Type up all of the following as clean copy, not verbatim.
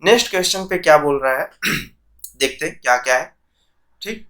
Next question पे क्या बोल रहा है देखते हैं क्या क्या है। ठीक,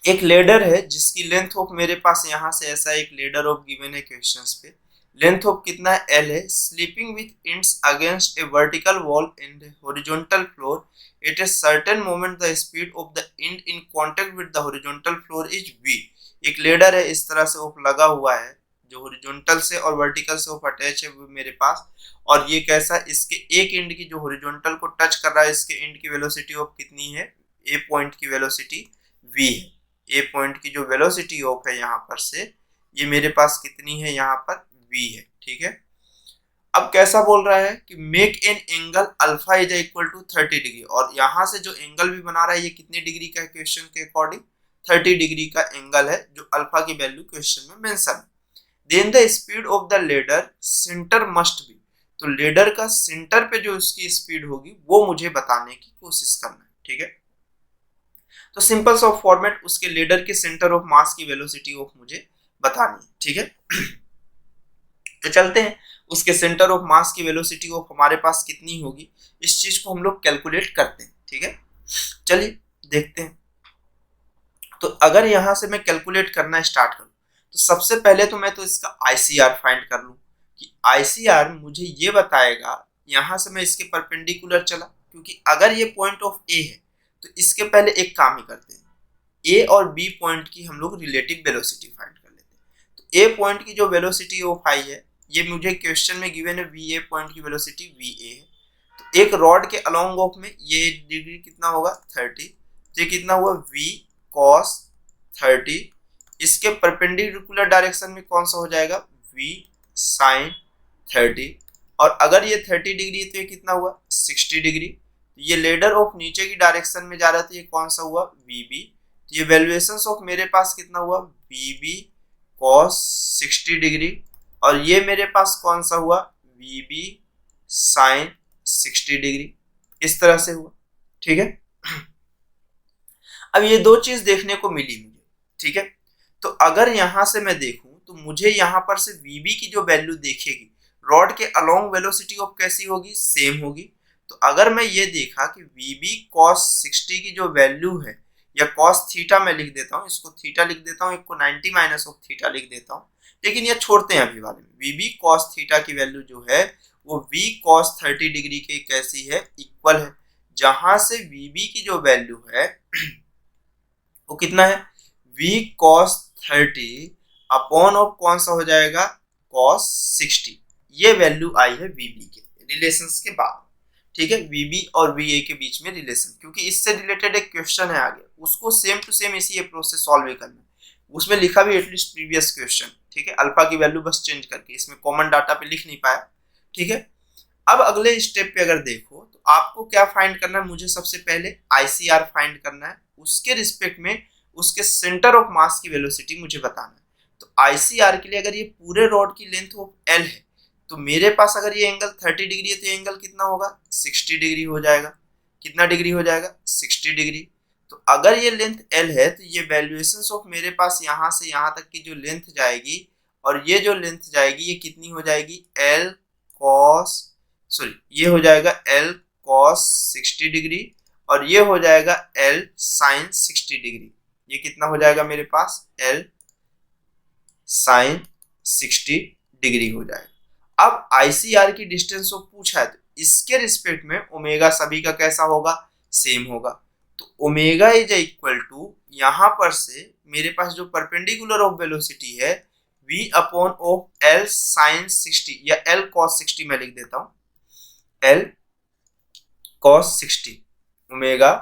एक लेडर है जिसकी लेंथ ऑफ मेरे पास यहाँ से ऐसा एक लेडर ऑफ गिवन है क्वेश्चंस पे। लेंथ ऑफ कितना है, एल है। Slipping with ends against a vertical wall and horizontal floor at a certain moment the speed of the end in contact with the horizontal floor is V. एक ladder है, इस तरह से of लगा हुआ है, जो हॉरिजॉन्टल से और वर्टिकल से ऑफ अटैच है वो मेरे पास। और ये कैसा, इसके एक इंड की जो हॉरिजॉन्टल को टच कर रहा है, इसके इंड की वेलोसिटी ऑफ कितनी है, ए पॉइंट की वेलोसिटी वी है। ए पॉइंट की जो वेलोसिटी ऑफ है यहाँ पर से, ये मेरे पास कितनी है, यहाँ पर वी है। ठीक है, अब कैसा बोल रहा है कि make an angle alpha is equal to 30 degree, और यहाँ से जो एंगल भी बना रहा है ये कितने डिग्री का है, क्वेश्चन के अकॉर्डिंग 30 डिग्री का एंगल है, जो अल्फा की वैल्यू क्वेश्चन में मेंशन है। Then the speed of the ladder centre must be, तो लेडर का सेंटर पे जो उसकी स्पीड होगी वो मुझे बताने की कोशिश करना है। ठीक है, तो सिंपल सा फॉर्मेट, उसके लेडर के सेंटर ऑफ मास की वेलोसिटी ऑफ मुझे बतानी है। ठीक है, तो चलते हैं, उसके सेंटर ऑफ मास की वेलोसिटी ऑफ हमारे पास कितनी होगी, इस चीज को हम लोग कैलकुलेट करते हैं। ठीक है, चलिए देखते हैं। तो अगर यहां से मैं कैलकुलेट करना स्टार्ट करूं, तो सबसे पहले तो मैं तो इसका आईसीआर फाइंड कर लूं कि आईसीआर मुझे ये बताएगा। यहां से मैं इसके परपेंडिकुलर चला, क्योंकि अगर ये पॉइंट ऑफ ए है तो इसके पहले एक काम ही करते हैं, ए और बी पॉइंट की हम लोग रिलेटिव वेलोसिटी फाइंड कर लेते हैं। तो ए पॉइंट की जो वेलोसिटी ऑफ आई है, ये मुझे क्वेश्चन में गिवन है, वी ए पॉइंट की वेलोसिटी वी ए है। तो एक रॉड के अलोंग ऑफ में ये डिग्री कितना होगा 30, तो ये कितना हुआ वी कॉस 30। इसके परपेंडिकुलर डायरेक्शन में कौन सा हो जाएगा, वी साइन 30। और अगर ये 30 डिग्री है तो ये कितना हुआ 60 डिग्री। ये लेडर ऑफ नीचे की डायरेक्शन में जा रहा था, ये कौन सा हुआ वी बी। तो ये वैल्यूएशंस ऑफ मेरे पास कितना हुआ वी बी कॉस 60 डिग्री, और ये मेरे पास कौन सा हुआ वी बी साइन 60 डिग्री, इस तरह से हुआ। ठीक है, अब ये दो चीज देखने को मिली मुझे। ठीक है, तो अगर यहां से मैं देखूं तो मुझे यहां पर से वीबी की जो वैल्यू देखेगी, रॉड के अलोंग वेलोसिटी ऑफ कैसी होगी, सेम होगी। तो अगर मैं ये देखा कि वीबी कॉस 60 की जो वैल्यू है, या कॉस थीटा मैं लिख देता हूँ, इसको थीटा लिख देता हूँ, इसको 90 माइनस ऑफ थीटा लिख देता हूँ, लेकिन ये छोड़ते हैं अभी वाले में। वीबी कॉस थीटा की वैल्यू जो है वो वी कॉस 30 डिग्री के कैसी है, इक्वल है। जहां से वीबी की जो वैल्यू है वो कितना है, v cos 30 अपॉन ऑफ कौन सा हो जाएगा cos 60। ये वैल्यू आई है vb के रिलेशंस के बाद। ठीक है, vb और va के बीच में रिलेशन, क्योंकि इससे रिलेटेड एक क्वेश्चन है आगे, उसको सेम टू सेम इसी अप्रोच से सॉल्व करना है। उसमें लिखा भी एटलीस्ट प्रीवियस क्वेश्चन। ठीक है, अल्फा की वैल्यू बस चेंज करके, इसमें कॉमन डाटा पे लिख नहीं पाया। ठीक है, अब अगले स्टेप पे अगर देखो तो आपको क्या फाइंड करना है, मुझे सबसे पहले आईसीआर फाइंड करना है, उसके रिस्पेक्ट में उसके सेंटर ऑफ मास की वेलोसिटी मुझे बताना है। तो आईसीआर के लिए अगर ये पूरे रॉड की लेंथ ऑफ एल है, तो मेरे पास अगर ये एंगल 30 डिग्री है तो ये एंगल कितना होगा 60 डिग्री हो जाएगा। कितना डिग्री हो जाएगा 60 डिग्री। तो अगर ये लेंथ एल है तो ये वैल्यूएशन ऑफ मेरे पास यहाँ से यहाँ तक की जो लेंथ जाएगी, और ये जो लेंथ जाएगी ये कितनी हो जाएगी एल कॉस, सॉरी ये हो जाएगा एल कॉस 60 डिग्री, और ये हो जाएगा एल साइन 60 डिग्री। ये कितना हो जाएगा मेरे पास एल साइन 60 डिग्री हो जाएगा। अब आईसीआर की डिस्टेंस को पूछा है, तो इसके रिस्पेक्ट में ओमेगा सभी का कैसा होगा, सेम होगा। तो ओमेगा इज इक्वल टू, यहां पर से मेरे पास जो परपेंडिकुलर ऑफ वेलोसिटी है v upon of L sine 60 या एल कॉस 60 मैं लिख देता हूं, एल कॉस 60 ओमेगा,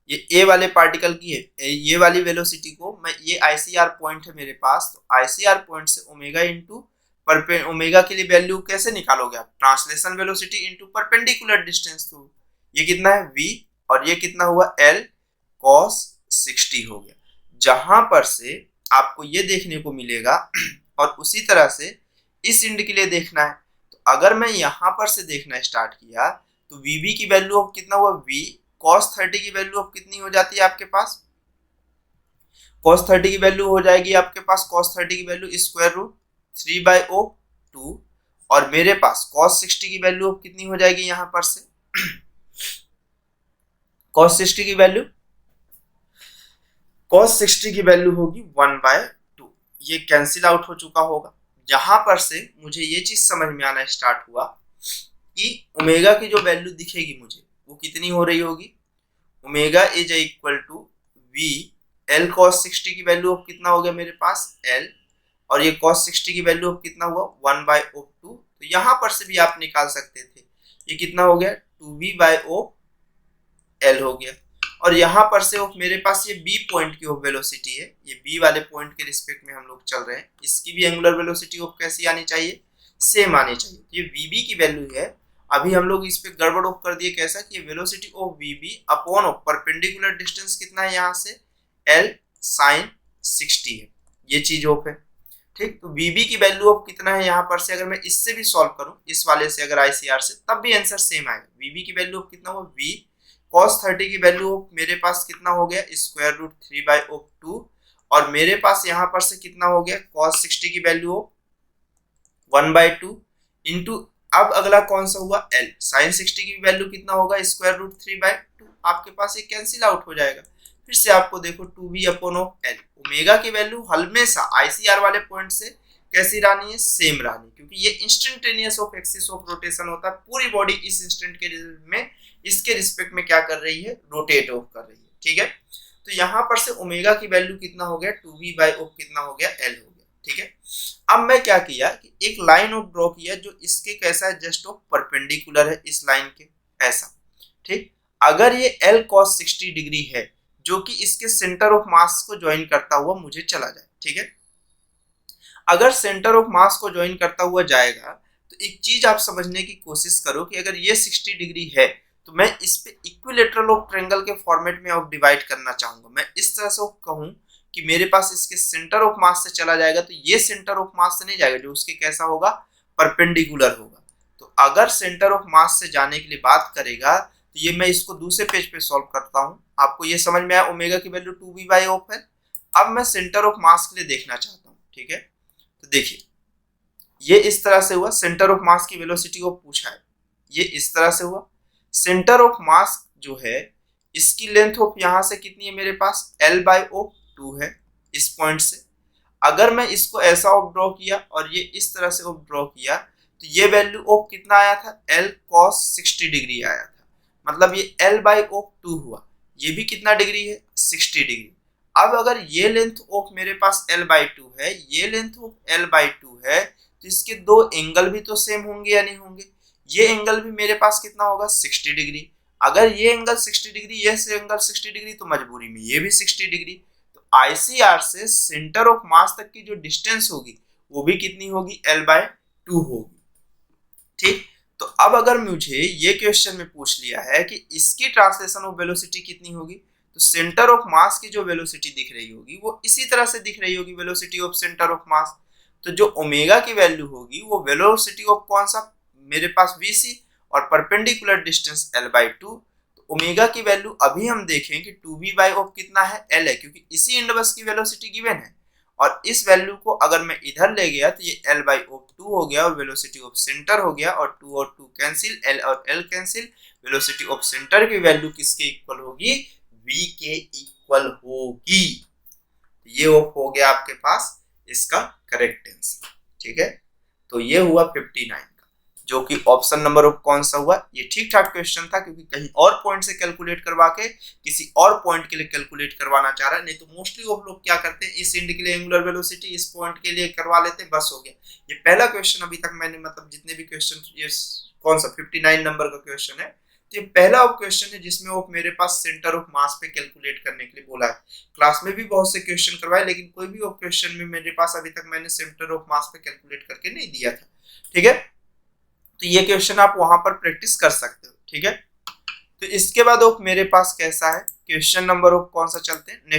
ये ए वाले पार्टिकल की है, ये वाली वेलोसिटी को मैं, ये आईसीआर पॉइंट है मेरे पास, तो आईसीआर पॉइंट से ओमेगा इंटू ओमेगा के लिए वैल्यू कैसे निकालोगे आप, translation velocity into perpendicular distance. तो ये कितना है v, और ये कितना हुआ l cos 60 हो गया। जहां पर से आपको ये देखने को मिलेगा और उसी तरह से इस इंड के लिए देखना है। तो अगर मैं यहां पर से देखना स्टार्ट किया तो vb की वैल्यू ऑफ कितना हुआ v cos 30 की वैल्यू ऑफ कितनी हो जाती है आपके पास, cos 30 की वैल्यू हो जाएगी आपके पास, cos 30 की वैल्यू स्क्वायर रूट 3/2, और मेरे पास cos 60 की वैल्यू ऑफ कितनी हो जाएगी यहाँ पर से cos 60 की वैल्यू होगी 1/2। ये कैंसिल आउट हो चुका होगा। जहां पर से मुझे ये चीज समझ में आना स्टार्ट हुआ कि ओमेगा की जो वैल्यू दिखेगी मुझे वो कितनी हो रही होगी, omega is equal to V L cos 60 की वैल्यू ऑफ कितना हो गया मेरे पास एल, और ये cos 60 की वैल्यू ऑफ कितना हुआ 1/2। तो यहां पर से भी आप निकाल सकते थे, ये कितना हो गया 2v/l हो गया। और यहाँ पर से मेरे पास ये b पॉइंट की ऑफ वेलोसिटी है, ये b वाले पॉइंट के रिस्पेक्ट में हम लोग चल रहे हैं, इसकी भी एंगुलर वेलोसिटी ऑफ कैसी आनी चाहिए, सेम आनी चाहिए। ये vb की वैल्यू है, अभी हम लोग इस पे गड़बड़ ऑफ कर दिए कैसा कि velocity of vb upon of perpendicular distance कितना है यहाँ से l sin 60 है, ये चीज ऑफ है। ठीक, तो vb की वैल्यू ऑफ कितना है यहाँ पर से, अगर मैं इससे भी सॉल्व करूं इस वाले से अगर ICR से, तब भी आंसर सेम आएगा। vb की वैल्यू ऑफ कितना हुआ v cos 30 की वैल्यू ऑफ मेरे पास कितना हो गया स्क्वायर रूट 3/2, और मेरे पास यहाँ पर से कितना हो गया cos 60 की वैल्यू ऑफ 1/2 इंटू, अब अगला कौन सा हुआ l sin 60 की वैल्यू कितना होगा स्क्वायर रूट 3/2। आपके पास ये कैंसिल आउट हो जाएगा। फिर से आपको देखो 2v/l, ओमेगा की वैल्यू हमेशा ICR वाले पॉइंट से कैसी रहनी है, सेम रहनी, क्योंकि ये instantaneous of axis of rotation होता है। पूरी बॉडी इस इंस्टेंट के में इसके रिस्पेक्ट में क्या कर रही है, रोटेट ऑफ कर रही है। ठीक है, तो यहाँ पर से ओमेगा की वैल्यू कितना हो गया 2v/of कितना हो गया l हो गया। ठीक है, अब मैं क्या किया कि एक लाइन ऑफ ड्रॉ किया जो इसके कैसा है, जस्ट ऑफ परपेंडिकुलर है इस लाइन के, ऐसा। ठीक, अगर ये l cos 60 डिग्री है जो कि इसके सेंटर ऑफ मास को ज्वाइन करता हुआ मुझे चला जाए। ठीक है, अगर सेंटर ऑफ मास को ज्वाइन करता हुआ जाएगा तो एक चीज आप समझने की कोशिश करो कि अगर ये 60 डिग्री है तो मैं इस पे इक्विलेटरल ऑफ ट्रायंगल के फॉर्मेट में ऑफ डिवाइड करना चाहूंगा। मैं इस तरह से कहूं कि मेरे पास इसके सेंटर ऑफ मास से चला जाएगा, तो ये सेंटर ऑफ मास से नहीं जाएगा, जो उसके कैसा होगा परपेंडिकुलर होगा। तो अगर सेंटर ऑफ मास से जाने के लिए बात करेगा तो ये मैं इसको दूसरे पेज पे सॉल्व करता हूँ। आपको ये समझ में आया, ओमेगा की वैल्यू 2v/of है। अब मैं सेंटर ऑफ मास के लिए देखना चाहता हूँ। ठीक है, तो देखिए ये इस तरह से हुआ, सेंटर ऑफ मास की वेलोसिटी को पूछा है, ये इस तरह से हुआ। सेंटर ऑफ मास जो है इसकी लेंथ ऑफ यहाँ से कितनी है मेरे पास l/2 है इस पॉइंट से। अगर मैं इसको ऐसा ऑफ ड्रॉ किया और ये इस तरह से ऑफ ड्रॉ किया तो ये वैल्यू ऑफ कितना आया था l cos 60 डिग्री आया था, मतलब ये l/2 हुआ। ये भी कितना डिग्री है 60 डिग्री। अब अगर ये लेंथ ऑफ मेरे पास l/2 है, ये लेंथ ऑफ l/2 है, तो इसके दो एंगल भी तो सेम होंगे या नहीं होंगे। ये एंगल भी मेरे पास कितना होगा 60 डिग्री। अगर ये एंगल 60 डिग्री, ये एंगल 60 डिग्री, तो मजबूरी में ये भी 60 डिग्री। तो ICR से सेंटर ऑफ मास तक की जो डिस्टेंस होगी वो भी कितनी होगी l/2 होगी। ठीक, तो अब अगर मुझे ये क्वेश्चन में पूछ लिया है कि इसकी ट्रांसलेशन ऑफ वेलोसिटी कितनी होगी, तो सेंटर ऑफ मास की जो वेलोसिटी दिख रही होगी वो इसी तरह से दिख रही होगी, velocity of centre of mass. तो जो ओमेगा की वैल्यू होगी वो वेलोसिटी ऑफ कौन सा मेरे पास vc और परपेंडिकुलर डिस्टेंस l/2। तो ओमेगा की वैल्यू अभी हम देखें कि 2v/of कितना है l है, क्योंकि इसी इंडबस की वेलोसिटी गिवन है। और इस वैल्यू को अगर मैं इधर ले गया तो ये l/2 हो गया और वेलोसिटी ऑफ सेंटर हो गया, और 2 और 2 कैंसिल, l और l cancel. Velocity of centre की वैल्यू किसके इक्वल होगी, v के इक्वल होगी। ये हो गया आपके पास इसका करेक्ट आंसर। ठीक है, तो ये हुआ 59 का, जो कि ऑप्शन नंबर ऑफ कौन सा हुआ। ये ठीक ठाक क्वेश्चन था, क्योंकि कहीं और पॉइंट से कैलकुलेट करवा के किसी और पॉइंट के लिए कैलकुलेट करवाना चाह रहा है। नहीं तो मोस्टली वो लोग क्या करते हैं, इस एंड के लिए एंगुलर वेलोसिटी, इस पॉइंट के लिए करवा लेते हैं, बस हो गया। ये पहला क्वेश्चन अभी तक मैंने, मतलब जितने भी क्वेश्चन, ये कौन सा 59 नंबर का क्वेश्चन है, तो ये पहला क्वेश्चन है जिसमें वो मेरे पास सेंटर ऑफ मास पे कैलकुलेट करने के लिए बोला है। क्लास में भी बहुत से क्वेश्चन करवाए, लेकिन कोई भी क्वेश्चन में मेरे पास अभी तक मैंने सेंटर ऑफ मास पे कैलकुलेट करके नहीं दिया था। ठीक है, तो ये क्वेश्चन आप वहां पर प्रैक्टिस कर सकते हो। ठीक है, तो इसके बाद मेरे पास कैसा है क्वेश्चन नंबर ऑफ कौन सा चलते हैं नेक्स्ट।